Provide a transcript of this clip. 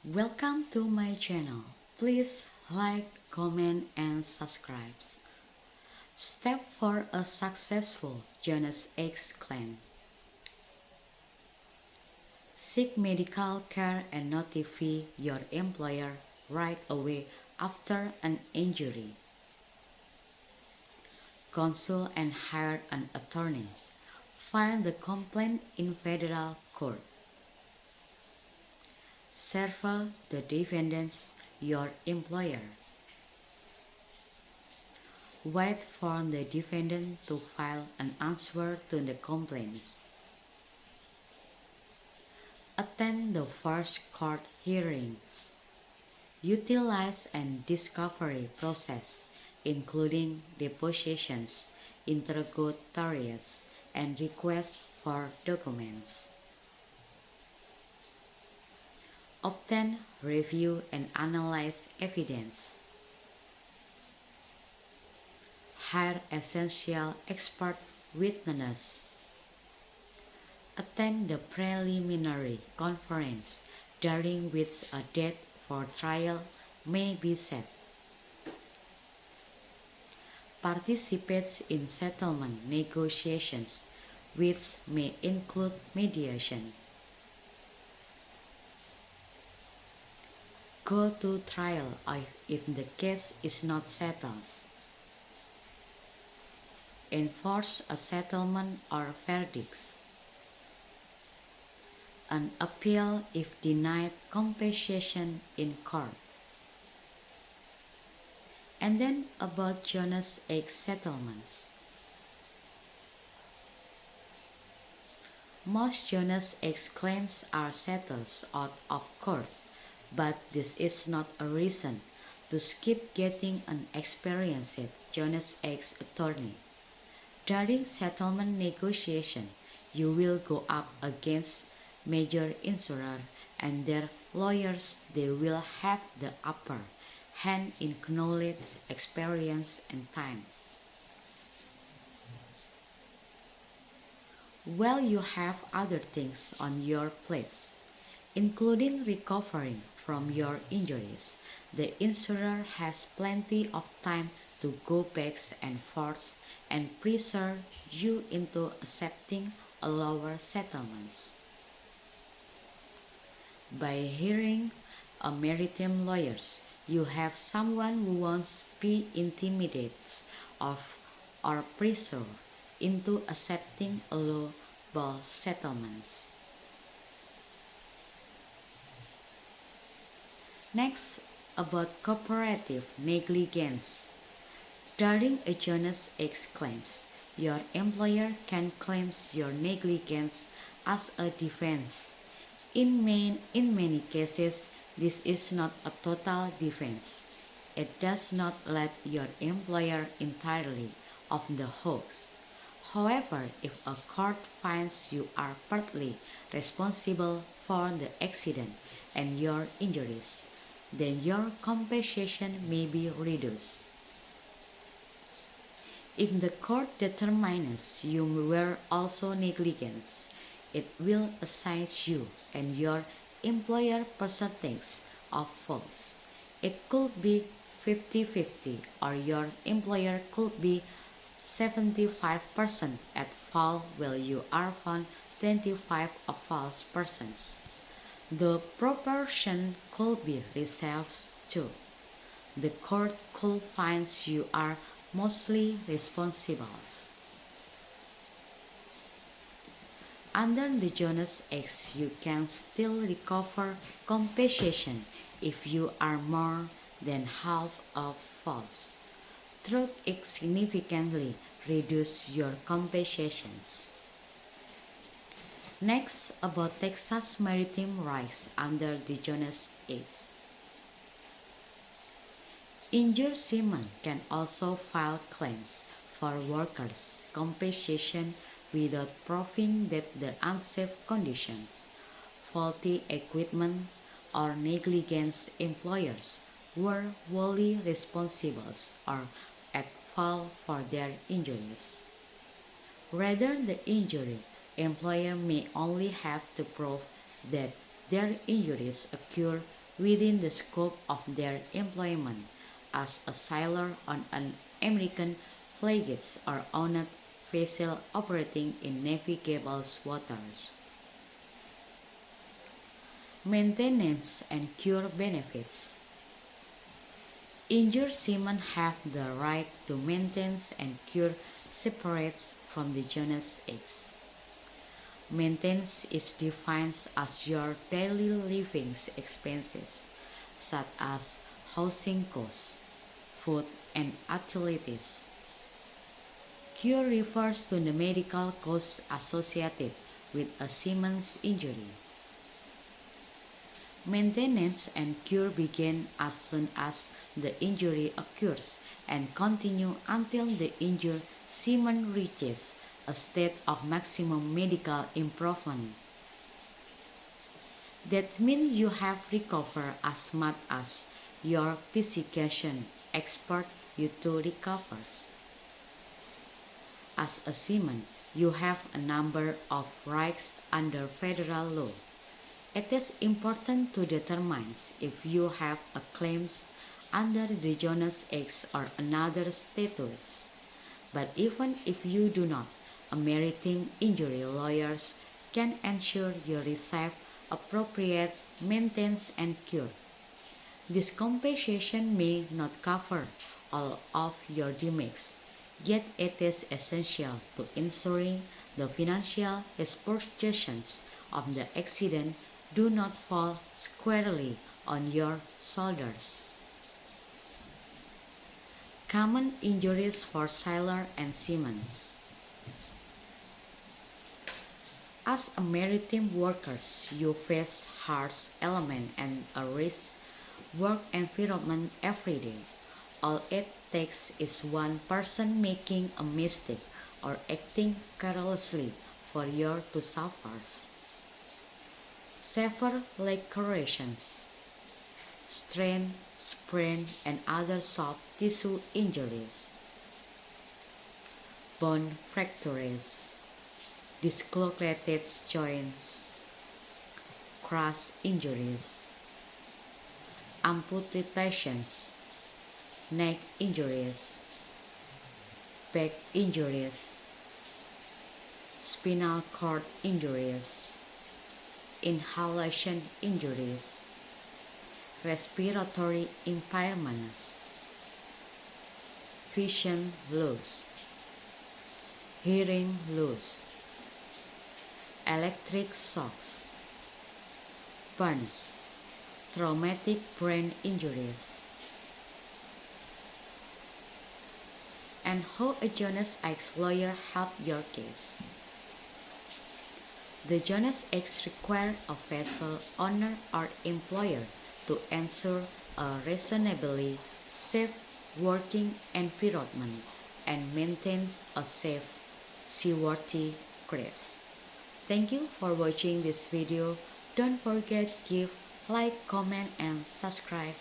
Welcome to my channel. Please like, comment, and subscribe. Step for a successful Jonas X claim. Seek medical care and notify your employer right away after an injury. Consult and hire an attorney. File the complaint in federal court. Serve the defendants, your employer. Wait for the defendant to file an answer to the complaints. Attend the first court hearings. Utilize and discovery process, including depositions, interrogatories, and requests for documents. Obtain, review, and analyze evidence. Hire essential expert witnesses. Attend the preliminary conference during which a date for trial may be set. Participate in settlement negotiations, which may include mediation. Go to trial if the case is not settled. Enforce a settlement or verdicts. An appeal if denied compensation in court. And then about Jonas X settlements. Most Jonas X claims are settled out of court, but this is not a reason to skip getting an experienced Jonas X attorney. During settlement negotiation, you will go up against major insurer and their lawyers. They will have the upper hand in knowledge, experience, and time. While you have other things on your plates, including recovering from your injuries, the insurer has plenty of time to go back and forth and pressure you into accepting a lower settlement. By hiring a maritime lawyer, you have someone who won't be intimidated or pressured into accepting a low settlement. Next, about cooperative negligence. During a Jonas X claims, your employer can claim your negligence as a defense. In many cases, this is not a total defense. It does not let your employer entirely off the hook. However, if a court finds you are partly responsible for the accident and your injuries, then your compensation may be reduced. If the court determines you were also negligent, it will assign you and your employer percentage of faults. It could be 50-50, or your employer could be 75% at fault while you are found 25 of false persons. The proportion could be reserved too. The court could find you are mostly responsible. Under the Jonas X, you can still recover compensation if you are more than half of faults. Through it significantly reduce your compensations. Next, about Texas maritime rights under the Jonas X. Injured seamen can also file claims for workers' compensation without proving that the unsafe conditions, faulty equipment, or negligent employers were wholly responsible or at fault for their injuries. Rather, the injury employer may only have to prove that their injuries occurred within the scope of their employment as a sailor on an American frigate or owned vessel operating in navigable waters. Maintenance and cure benefits. Injured seamen have the right to maintenance and cure separates from the genus X. Maintenance is defined as your daily living expenses, such as housing costs, food, and utilities. Cure refers to the medical costs associated with a seaman's injury. Maintenance and cure begin as soon as the injury occurs and continue until the injured seaman reaches a state of maximum medical improvement. That means you have recovered as much as your physician expects you to recover. As a seaman, you have a number of rights under federal law. It is important to determine if you have a claims under the genus X or another statutes. But even if you do not, a maritime injury lawyers can ensure you receive appropriate maintenance and cure. This compensation may not cover all of your damages, yet it is essential to ensuring the financial repercussions of the accident do not fall squarely on your shoulders. Common injuries for sailors and seamen. As a maritime workers, you face harsh elements and a risk work environment every day. All it takes is one person making a mistake or acting carelessly for you to suffer. Severe lacerations, strain, sprain, and other soft tissue injuries, bone fractures, dislocated joints, crush injuries, amputations, neck injuries, back injuries, spinal cord injuries, inhalation injuries, respiratory impairments, vision loss, hearing loss, electric shocks, burns, traumatic brain injuries. And how a genus X lawyer helped your case? The genus X requires a vessel owner or employer to ensure a reasonably safe working environment and maintains a safe, seaworthy cruise. Thank you for watching this video. Don't forget give, like, comment, and subscribe.